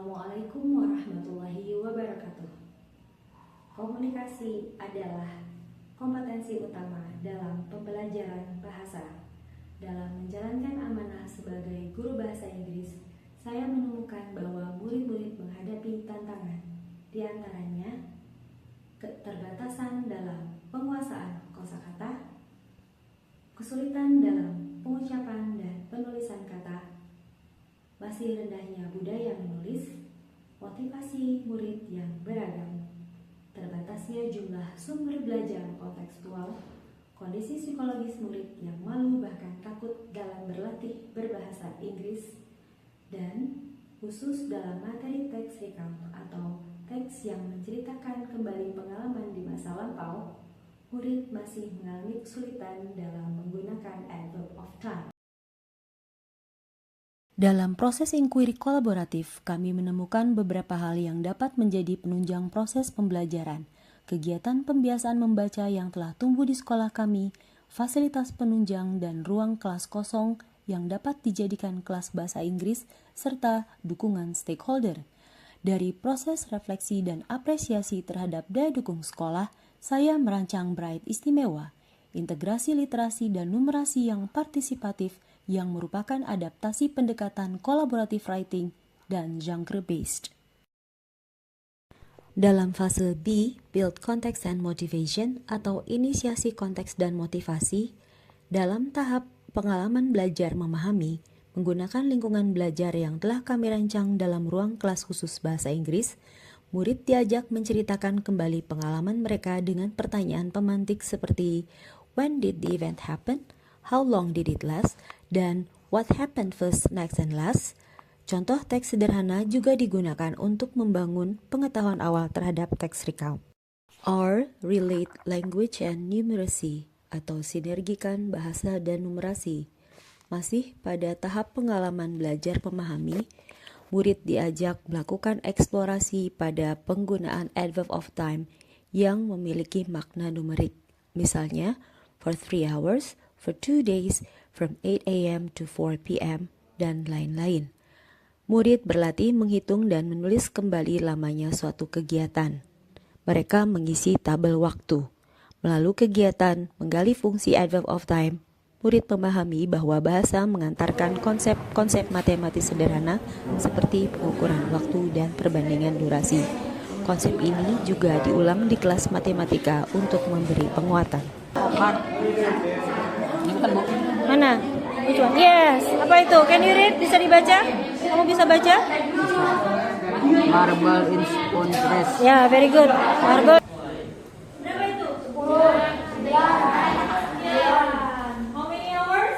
Assalamualaikum warahmatullahi wabarakatuh. Komunikasi adalah kompetensi utama dalam pembelajaran bahasa. Dalam menjalankan amanah sebagai guru bahasa Inggris, saya menemukan bahwa murid-murid menghadapi tantangan, di antaranya keterbatasan dalam penguasaan kosakata, kesulitan dalam pengucapan dan penulisan kata, masih rendahnya budaya menulis, motivasi murid yang beragam, terbatasnya jumlah sumber belajar kontekstual, kondisi psikologis murid yang malu bahkan takut dalam berlatih berbahasa Inggris, dan khusus dalam materi teks recount atau teks yang menceritakan kembali pengalaman di masa lampau, murid masih mengalami kesulitan dalam menggunakan adverb of time. Dalam proses inquiry kolaboratif, kami menemukan beberapa hal yang dapat menjadi penunjang proses pembelajaran. Kegiatan pembiasaan membaca yang telah tumbuh di sekolah kami, fasilitas penunjang dan ruang kelas kosong yang dapat dijadikan kelas bahasa Inggris, serta dukungan stakeholder. Dari proses refleksi dan apresiasi terhadap daya dukung sekolah, saya merancang Bright Istimewa, integrasi literasi dan numerasi yang partisipatif yang merupakan adaptasi pendekatan collaborative writing dan genre-based. Dalam fase B, Build Context and Motivation atau inisiasi konteks dan motivasi, dalam tahap pengalaman belajar memahami, menggunakan lingkungan belajar yang telah kami rancang dalam ruang kelas khusus bahasa Inggris, murid diajak menceritakan kembali pengalaman mereka dengan pertanyaan pemantik seperti When did the event happen? How long did it last? Dan what happened first, next, and last? Contoh teks sederhana juga digunakan untuk membangun pengetahuan awal terhadap teks recount. Or relate language and numeracy atau sinergikan bahasa dan numerasi. Masih pada tahap pengalaman belajar memahami, murid diajak melakukan eksplorasi pada penggunaan adverb of time yang memiliki makna numerik. Misalnya, for 3 hours, for 2 days, from 8 a.m. to 4 p.m., dan lain-lain. Murid berlatih menghitung dan menulis kembali lamanya suatu kegiatan. Mereka mengisi tabel waktu. Melalui kegiatan menggali fungsi adverb of time, murid memahami bahwa bahasa mengantarkan konsep-konsep matematis sederhana seperti pengukuran waktu dan perbandingan durasi. Konsep ini juga diulang di kelas matematika untuk memberi penguatan. Mana? Which one? Yes. Apa itu? Can you read? Bisa dibaca? Kamu bisa baca? Marble in stone press. Ya, very good. Marble. Berapa itu? 10. How many hours?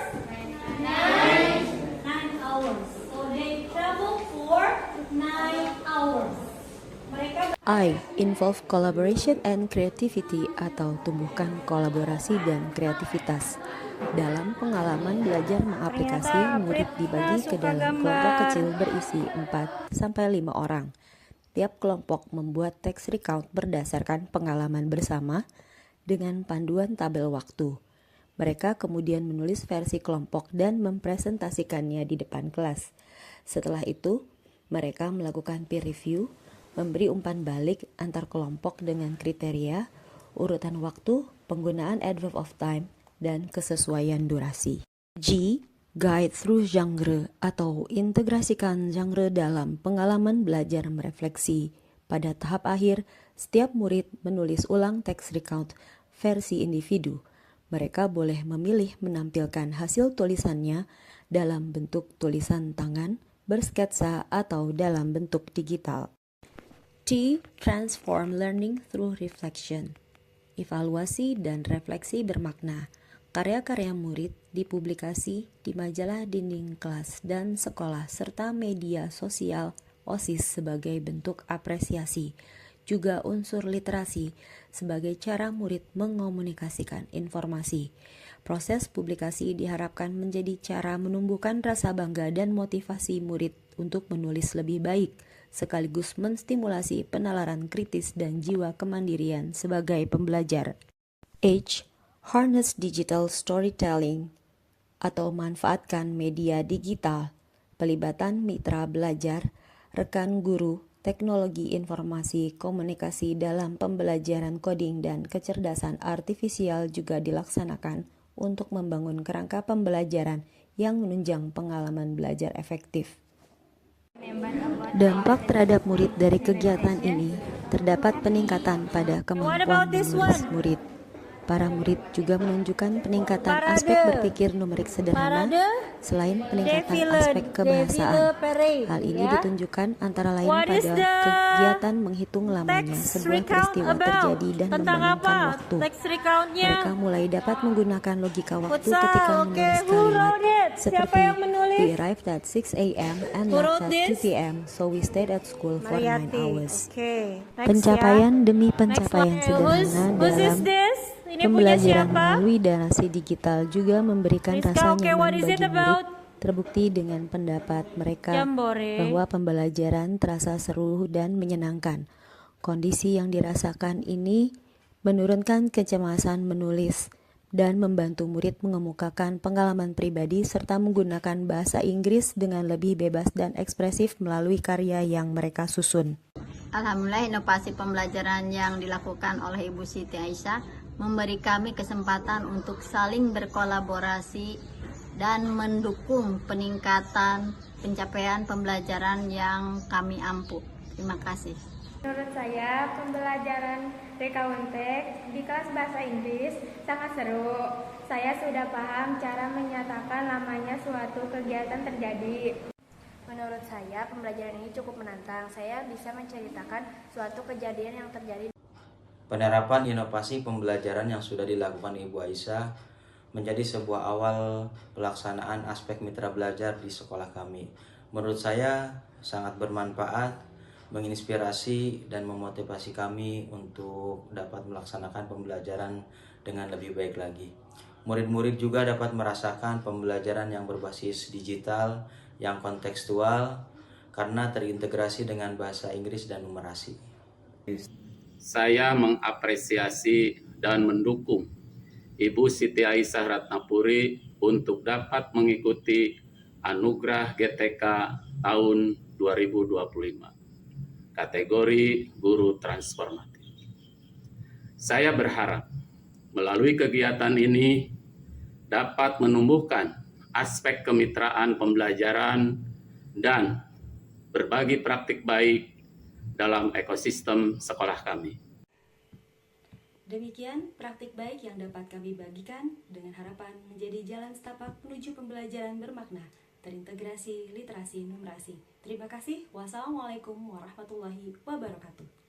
9 hours. So they travel for 9 hours. I. Involve collaboration and creativity atau tumbuhkan kolaborasi dan kreativitas. Dalam pengalaman belajar mengaplikasi, murid dibagi ke dalam kelompok kecil berisi 4-5 orang. Tiap kelompok membuat teks recount berdasarkan pengalaman bersama dengan panduan tabel waktu. Mereka kemudian menulis versi kelompok dan mempresentasikannya di depan kelas. Setelah itu, mereka melakukan peer review, memberi umpan balik antar kelompok dengan kriteria, urutan waktu, penggunaan adverb of time, dan kesesuaian durasi. G. Guide through genre atau integrasikan genre dalam pengalaman belajar merefleksi. Pada tahap akhir, setiap murid menulis ulang teks recount versi individu. Mereka boleh memilih menampilkan hasil tulisannya dalam bentuk tulisan tangan, bersketsa, atau dalam bentuk digital. T. Transform learning through reflection. Evaluasi dan refleksi bermakna. Karya-karya murid dipublikasi di majalah dinding kelas dan sekolah serta media sosial OSIS sebagai bentuk apresiasi. Juga unsur literasi sebagai cara murid mengomunikasikan informasi. Proses publikasi diharapkan menjadi cara menumbuhkan rasa bangga dan motivasi murid untuk menulis lebih baik, sekaligus menstimulasi penalaran kritis dan jiwa kemandirian sebagai pembelajar. H. Harness digital storytelling atau manfaatkan media digital, pelibatan mitra belajar, rekan guru, teknologi informasi komunikasi dalam pembelajaran coding dan kecerdasan artifisial juga dilaksanakan untuk membangun kerangka pembelajaran yang menunjang pengalaman belajar efektif. Dampak terhadap murid dari kegiatan ini terdapat peningkatan pada kemampuan menulis murid. Para murid juga menunjukkan peningkatan aspek berpikir numerik sederhana selain peningkatan aspek kebahasaan. Hal ini ditunjukkan antara lain pada kegiatan menghitung lamanya sebuah peristiwa terjadi dan membandingkan waktu. Mereka mulai dapat menggunakan logika waktu ketika menulis kalimat seperti we arrived at 6 a.m. and left at 2 p.m. so we stayed at school for 9 hours. Pencapaian demi pencapaian sederhana dalam pembelajaran melalui narasi digital juga memberikan rasa nyaman bagi murid, terbukti dengan pendapat mereka bahwa pembelajaran terasa seru dan menyenangkan. Kondisi yang dirasakan ini menurunkan kecemasan menulis dan membantu murid mengemukakan pengalaman pribadi serta menggunakan bahasa Inggris dengan lebih bebas dan ekspresif melalui karya yang mereka susun. Alhamdulillah, inovasi pembelajaran yang dilakukan oleh Ibu Siti Aisyah memberi kami kesempatan untuk saling berkolaborasi dan mendukung peningkatan pencapaian pembelajaran yang kami ampuh. Terima kasih. Menurut saya, pembelajaran Rekontek di kelas bahasa Inggris sangat seru. Saya sudah paham cara menyatakan lamanya suatu kegiatan terjadi. Menurut saya, pembelajaran ini cukup menantang. Saya bisa menceritakan suatu kejadian yang terjadi. Penerapan inovasi pembelajaran yang sudah dilakukan Ibu Aisyah menjadi sebuah awal pelaksanaan aspek mitra belajar di sekolah kami. Menurut saya sangat bermanfaat, menginspirasi dan memotivasi kami untuk dapat melaksanakan pembelajaran dengan lebih baik lagi. Murid-murid juga dapat merasakan pembelajaran yang berbasis digital, yang kontekstual, karena terintegrasi dengan bahasa Inggris dan numerasi. Saya mengapresiasi dan mendukung Ibu Siti Aisyah Ratnapuri untuk dapat mengikuti Anugerah GTK tahun 2025, kategori Guru Transformatif. Saya berharap melalui kegiatan ini dapat menumbuhkan aspek kemitraan pembelajaran dan berbagi praktik baik dalam ekosistem sekolah kami. Demikian praktik baik yang dapat kami bagikan dengan harapan menjadi jalan setapak menuju pembelajaran bermakna, terintegrasi literasi numerasi. Terima kasih. Wassalamualaikum warahmatullahi wabarakatuh.